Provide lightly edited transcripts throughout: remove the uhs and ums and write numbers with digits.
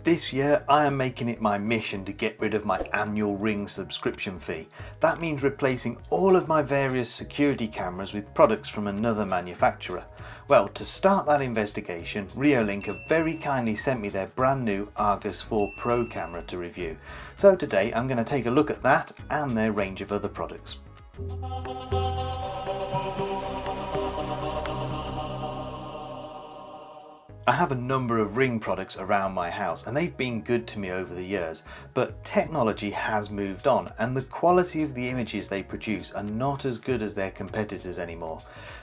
This year I am making it my mission to get rid of my annual Ring subscription fee. That means replacing all of my various security cameras with products from another manufacturer. Well, to start that investigation, Reolink have very kindly sent me their brand new Argus 4 Pro camera to review. So today I'm going to take a look at that and their range of other products. I have a number of Ring products around my house and they've been good to me over the years, but technology has moved on and the quality of the images they produce are not as good as their competitors anymore.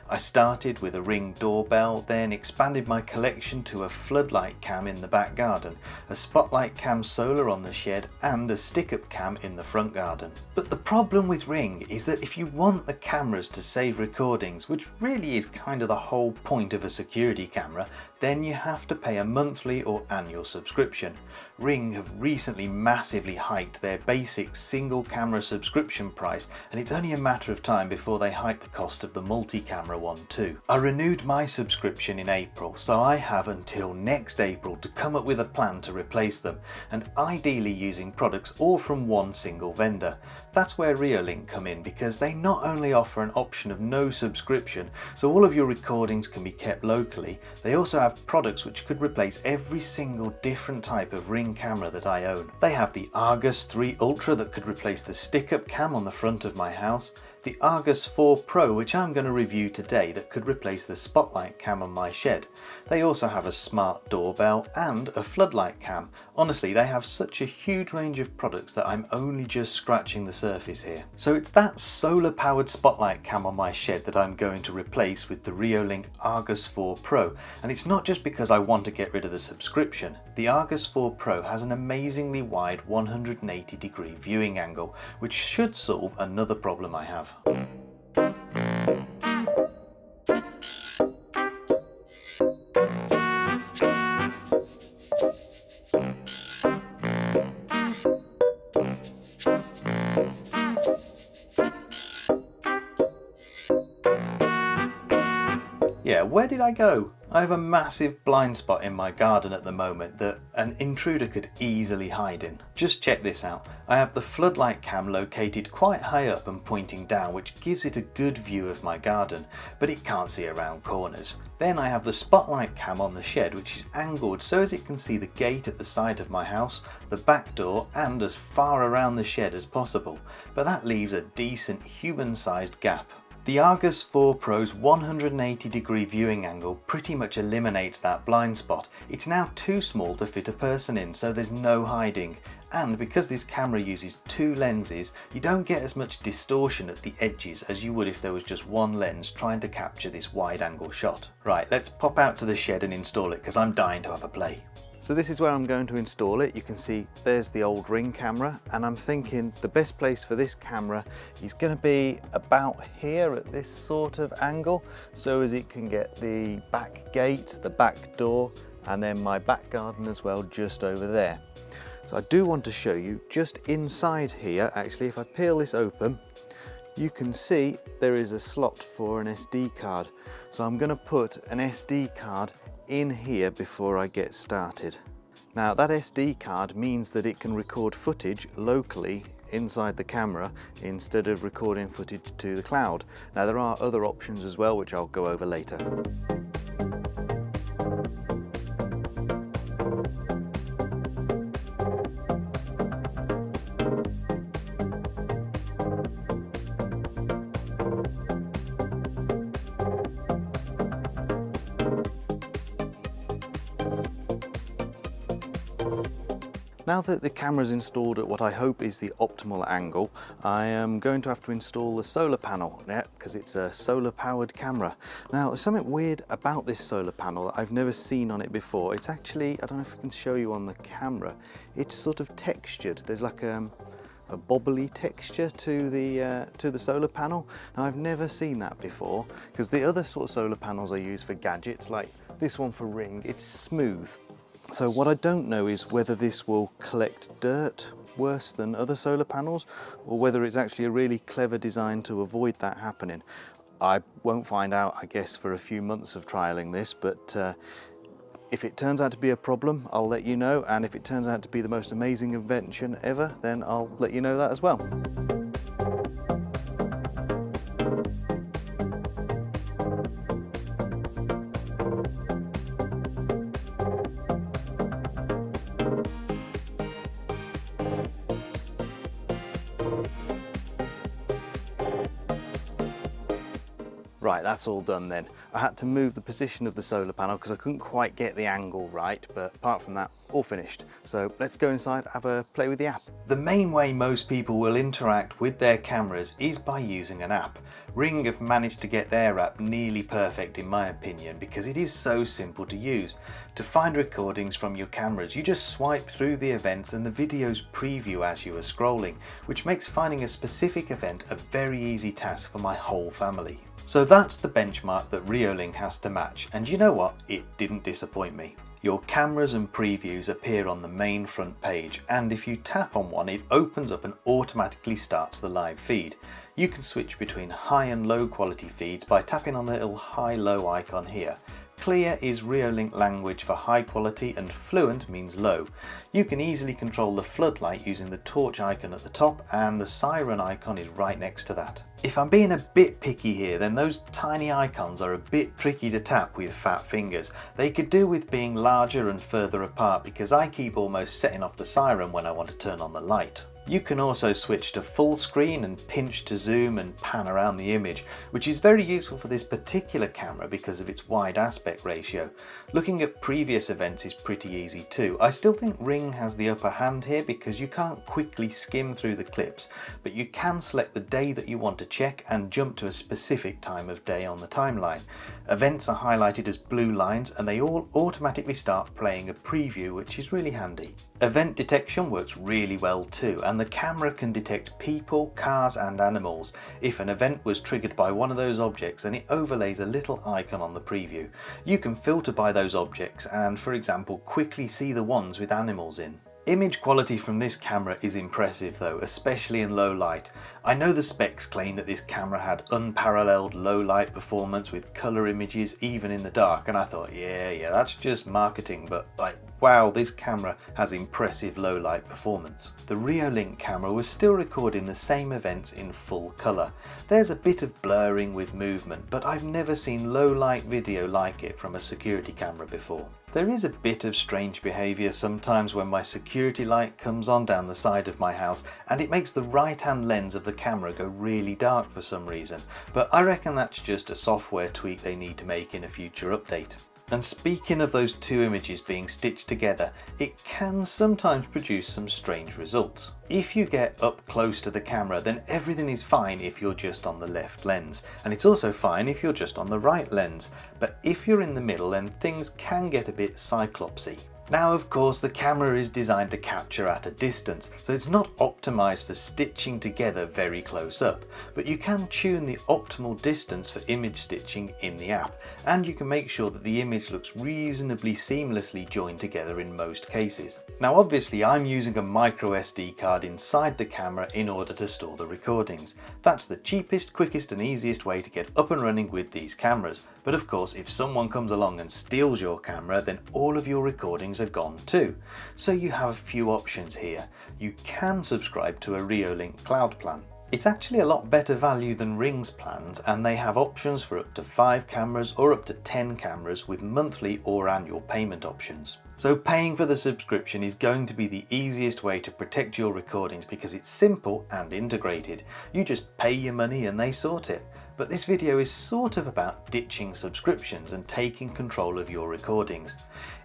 I started with a Ring doorbell, then expanded my collection to a floodlight cam in the back garden, a spotlight cam solar on the shed and a stick-up cam in the front garden. But the problem with Ring is that if you want the cameras to save recordings, which really is kind of the whole point of a security camera, then you have to pay a monthly or annual subscription. Ring have recently massively hiked their basic single camera subscription price, and it's only a matter of time before they hike the cost of the multi-camera one too. I renewed my subscription in April, so I have until next April to come up with a plan to replace them, and ideally using products all from one single vendor. That's where Reolink come in, because they not only offer an option of no subscription, so all of your recordings can be kept locally, they also have products which could replace every single different type of Ring camera that I own. They have the Argus 3 Ultra that could replace the stick-up cam on the front of my house, the Argus 4 Pro, which I'm going to review today, that could replace the spotlight cam on my shed. They also have a smart doorbell and a floodlight cam. Honestly, they have such a huge range of products that I'm only just scratching the surface here. So it's that solar powered spotlight cam on my shed that I'm going to replace with the Reolink Argus 4 Pro. And it's not just because I want to get rid of the subscription. The Argus 4 Pro has an amazingly wide 180-degree viewing angle, which should solve another problem I have. Yeah, where did I go? I have a massive blind spot in my garden at the moment that an intruder could easily hide in. Just check this out. I have the floodlight cam located quite high up and pointing down, which gives it a good view of my garden, but it can't see around corners. Then I have the spotlight cam on the shed, which is angled so as it can see the gate at the side of my house, the back door and as far around the shed as possible, but that leaves a decent human-sized gap. The Argus 4 Pro's 180-degree viewing angle pretty much eliminates that blind spot. It's now too small to fit a person in, so there's no hiding. And because this camera uses two lenses, you don't get as much distortion at the edges as you would if there was just one lens trying to capture this wide-angle shot. Right, let's pop out to the shed and install it, because I'm dying to have a play. So this is where I'm going to install it. You can see there's the old Ring camera, and I'm thinking the best place for this camera is going to be about here at this sort of angle, so as it can get the back gate, the back door, and then my back garden as well, just over there. So I do want to show you just inside here. Actually, if I peel this open, you can see there is a slot for an SD card. So I'm going to put an SD card in here before I get started. Now that SD card means that it can record footage locally inside the camera instead of recording footage to the cloud. Now there are other options as well, which I'll go over later. Now that the camera's installed at what I hope is the optimal angle, I am going to have to install the solar panel, because it's a solar powered camera. Now there's something weird about this solar panel that I've never seen on it before. It's actually, I don't know if I can show you on the camera, it's sort of textured. There's like a bobbly texture to the solar panel. Now I've never seen that before, because the other sort of solar panels I use for gadgets, like this one for Ring, it's smooth. So what I don't know is whether this will collect dirt worse than other solar panels, or whether it's actually a really clever design to avoid that happening. I won't find out, I guess, for a few months of trialing this, but If it turns out to be a problem, I'll let you know, and if it turns out to be the most amazing invention ever, then I'll let you know that as well. Right, that's all done then. I had to move the position of the solar panel because I couldn't quite get the angle right, but apart from that, all finished. So let's go inside, have a play with the app. The main way most people will interact with their cameras is by using an app. Ring have managed to get their app nearly perfect in my opinion because it is so simple to use. To find recordings from your cameras, you just swipe through the events and the videos preview as you are scrolling, which makes finding a specific event a very easy task for my whole family. So that's the benchmark that Reolink has to match, and you know what? It didn't disappoint me. Your cameras and previews appear on the main front page, and if you tap on one, it opens up and automatically starts the live feed. You can switch between high and low quality feeds by tapping on the little high-low icon here. Clear is Reolink language for high quality and fluent means low. You can easily control the floodlight using the torch icon at the top, and the siren icon is right next to that. If I'm being a bit picky here, then those tiny icons are a bit tricky to tap with fat fingers. They could do with being larger and further apart because I keep almost setting off the siren when I want to turn on the light. You can also switch to full screen and pinch to zoom and pan around the image, which is very useful for this particular camera because of its wide aspect ratio. Looking at previous events is pretty easy too. I still think Ring has the upper hand here because you can't quickly skim through the clips, but you can select the day that you want to check and jump to a specific time of day on the timeline. Events are highlighted as blue lines and they all automatically start playing a preview, which is really handy. Event detection works really well too, and the camera can detect people, cars and animals. If an event was triggered by one of those objects, then it overlays a little icon on the preview. You can filter by those objects and, for example, quickly see the ones with animals in. Image quality from this camera is impressive though, especially in low light. I know the specs claim that this camera had unparalleled low light performance with colour images even in the dark, and I thought yeah, that's just marketing, but wow, this camera has impressive low light performance. The Reolink camera was still recording the same events in full colour. There's a bit of blurring with movement, but I've never seen low light video like it from a security camera before. There is a bit of strange behaviour sometimes when my security light comes on down the side of my house and it makes the right hand lens of the camera go really dark for some reason, but I reckon that's just a software tweak they need to make in a future update. And speaking of those two images being stitched together, it can sometimes produce some strange results. If you get up close to the camera, then everything is fine if you're just on the left lens, and it's also fine if you're just on the right lens, but if you're in the middle, then things can get a bit cyclopsy. Now of course the camera is designed to capture at a distance, so it's not optimised for stitching together very close up, but you can tune the optimal distance for image stitching in the app, and you can make sure that the image looks reasonably seamlessly joined together in most cases. Now obviously I'm using a micro SD card inside the camera in order to store the recordings. That's the cheapest, quickest and easiest way to get up and running with these cameras, but of course if someone comes along and steals your camera, then all of your recordings are gone too. So you have a few options here. You can subscribe to a Reolink cloud plan. It's actually a lot better value than Ring's plans, and they have options for up to 5 cameras or up to 10 cameras with monthly or annual payment options. So paying for the subscription is going to be the easiest way to protect your recordings because it's simple and integrated. You just pay your money and they sort it. But this video is sort of about ditching subscriptions and taking control of your recordings.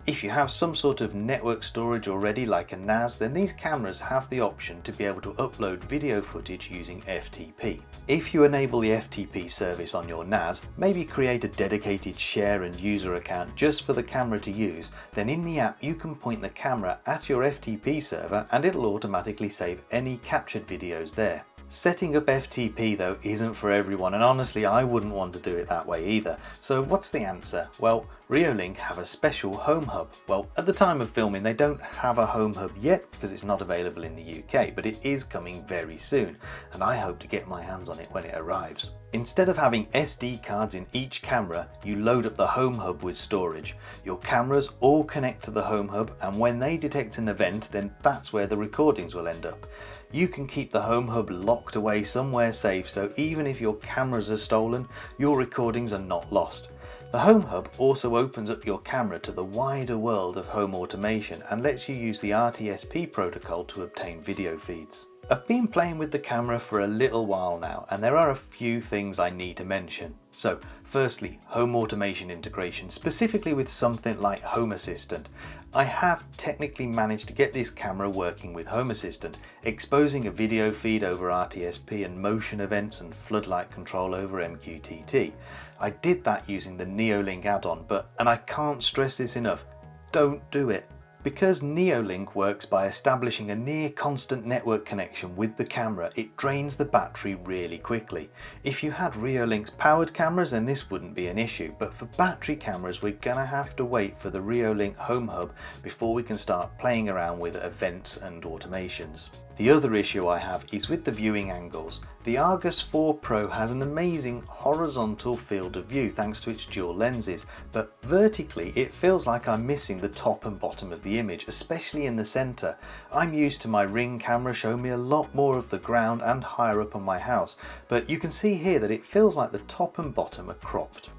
If you have some sort of network storage already like a NAS, then these cameras have the option to be able to upload video footage using FTP. If you enable the FTP service on your NAS, maybe create a dedicated share and user account just for the camera to use, then in the app you can point the camera at your FTP server and it'll automatically save any captured videos there. Setting up FTP though isn't for everyone, and honestly I wouldn't want to do it that way either. So what's the answer? Well, Reolink have a special home hub. Well, at the time of filming they don't have a home hub yet because it's not available in the UK, but it is coming very soon and I hope to get my hands on it when it arrives. Instead of having SD cards in each camera, you load up the home hub with storage. Your cameras all connect to the home hub and when they detect an event, then that's where the recordings will end up. You can keep the home hub locked away somewhere safe, so even if your cameras are stolen, your recordings are not lost. The home hub also opens up your camera to the wider world of home automation and lets you use the RTSP protocol to obtain video feeds. I've been playing with the camera for a little while now and there are a few things I need to mention. So firstly, home automation integration, specifically with something like Home Assistant. I have technically managed to get this camera working with Home Assistant, exposing a video feed over RTSP and motion events and floodlight control over MQTT. I did that using the Reolink add-on, and I can't stress this enough, don't do it. Because Reolink works by establishing a near constant network connection with the camera, it drains the battery really quickly. If you had Reolink's powered cameras then this wouldn't be an issue, but for battery cameras we're gonna have to wait for the Reolink Home Hub before we can start playing around with events and automations. The other issue I have is with the viewing angles. The Argus 4 Pro has an amazing horizontal field of view thanks to its dual lenses, but vertically it feels like I'm missing the top and bottom of the image, especially in the centre. I'm used to my Ring camera showing me a lot more of the ground and higher up on my house, but you can see here that it feels like the top and bottom are cropped.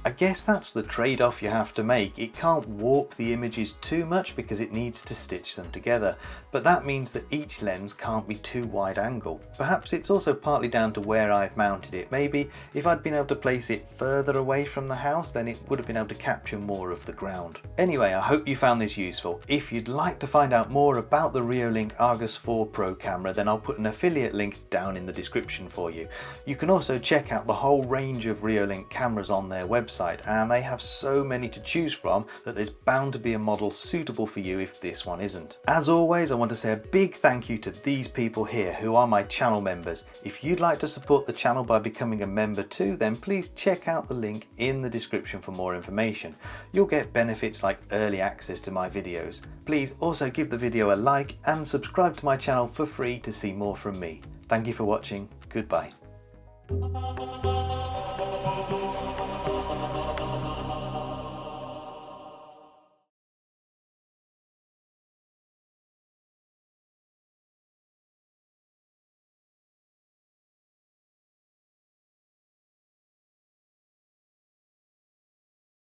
I guess that's the trade-off you have to make. It can't warp the images too much because it needs to stitch them together, but that means that each lens can't be too wide angle. Perhaps it's also partly down to where I've mounted it. Maybe if I'd been able to place it further away from the house, then it would have been able to capture more of the ground. Anyway, I hope you found this useful. If you'd like to find out more about the Reolink Argus 4 Pro camera, then I'll put an affiliate link down in the description for you. You can also check out the whole range of Reolink cameras on their website, and they have so many to choose from that there's bound to be a model suitable for you if this one isn't. As always, I want to say a big thank you to these people here who are my channel members. If you'd like to support the channel by becoming a member too, then please check out the link in the description for more information. You'll get benefits like early access to my videos. Please also give the video a like and subscribe to my channel for free to see more from me. Thank you for watching. Goodbye.